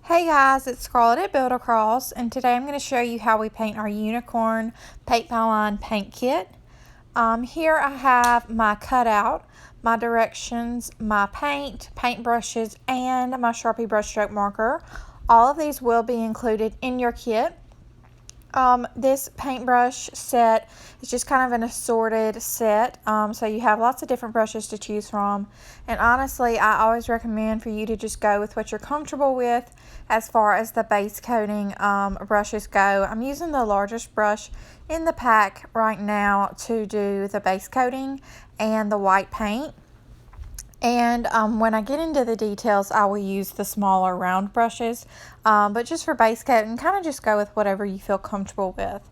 Hey guys, it's Scarlett at Build Across, and today I'm going to show you how we paint our unicorn paint by line paint kit. Here I have my cutout, my directions, my paint brushes, and my Sharpie brushstroke marker. All of these will be included in your kit. This paintbrush set is just kind of an assorted set, so you have lots of different brushes to choose from, and honestly I always recommend for you to just go with what you're comfortable with as far as the base coating brushes go. I'm using the largest brush in the pack right now to do the base coating and the white paint. And when I get into the details, I will use the smaller round brushes. But just for base coating, kind of just go with whatever you feel comfortable with.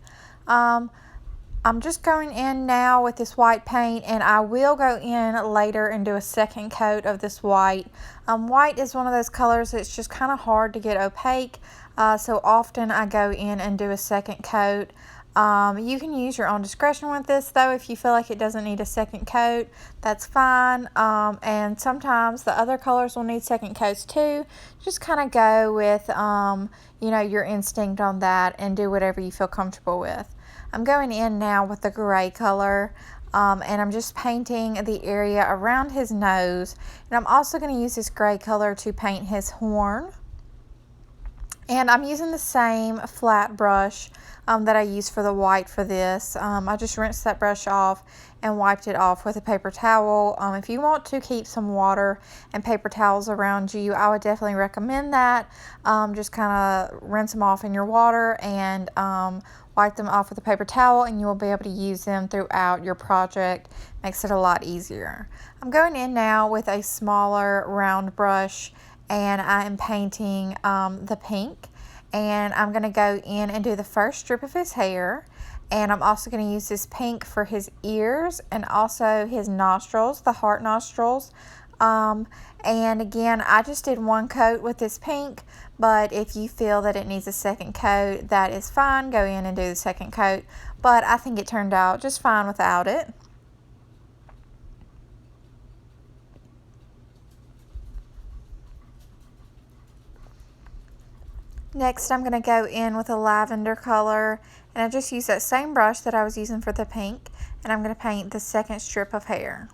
I'm just going in now with this white paint, and I will go in later and do a second coat of this white. White is one of those colors that's just kind of hard to get opaque. So often I go in and do a second coat. You can use your own discretion with this though. If you feel like it doesn't need a second coat, that's fine. And sometimes the other colors will need second coats too. Just kind of go with your instinct on that and do whatever you feel comfortable with. I'm going in now with the gray color, and I'm just painting the area around his nose, and I'm also going to use this gray color to paint his horn. And I'm using the same flat brush that I used for the white for this. I just rinsed that brush off and wiped it off with a paper towel. If you want to keep some water and paper towels around you, I would definitely recommend that. Just kind of rinse them off in your water and wipe them off with a paper towel, and you will be able to use them throughout your project. Makes it a lot easier. I'm going in now with a smaller round brush, and I am painting the pink, and I'm going to go in and do the first strip of his hair, and I'm also going to use this pink for his ears and also his nostrils, the heart nostrils. And again, I just did one coat with this pink, but if you feel that it needs a second coat, that is fine. Go in and do the second coat, but I think it turned out just fine without it. Next, I'm going to go in with a lavender color, and I just use that same brush that I was using for the pink, and I'm going to paint the second strip of hair.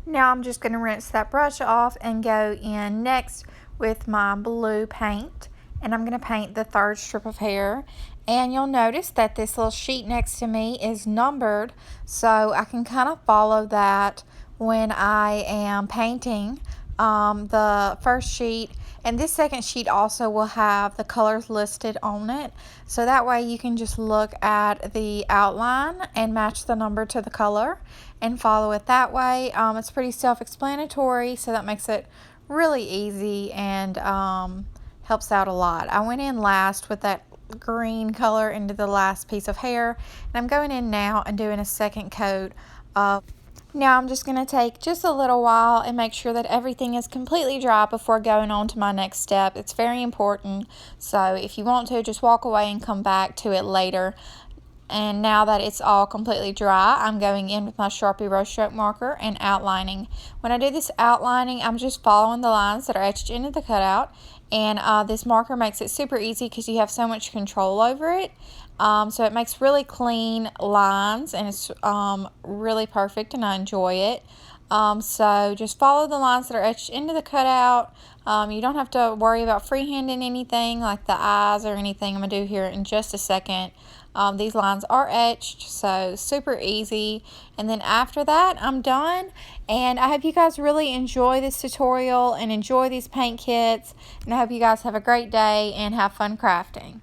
Now I'm just going to rinse that brush off and go in next with my blue paint, and I'm going to paint the third strip of hair. And you'll notice that this little sheet next to me is numbered, so I can kind of follow that when I am painting the first sheet. And this second sheet also will have the colors listed on it, so that way you can just look at the outline and match the number to the color and follow it that way. It's pretty self-explanatory, so that makes it really easy and helps out a lot. I went in last with that green color into the last piece of hair, and I'm going in now and doing a second coat of. Now I'm just going to take just a little while and make sure that everything is completely dry before going on to my next step. It's very important, so if you want to, just walk away and come back to it later. And now that it's all completely dry, I'm going in with my Sharpie brushstroke marker and outlining. When I do this outlining, I'm just following the lines that are etched into the cutout, and this marker makes it super easy because you have so much control over it. So it makes really clean lines, and it's really perfect, and I enjoy it. So just follow the lines that are etched into the cutout. You don't have to worry about freehanding anything like the eyes or anything I'm going to do here in just a second. These lines are etched, so super easy. And then after that, I'm done. And I hope you guys really enjoy this tutorial and enjoy these paint kits. And I hope you guys have a great day and have fun crafting.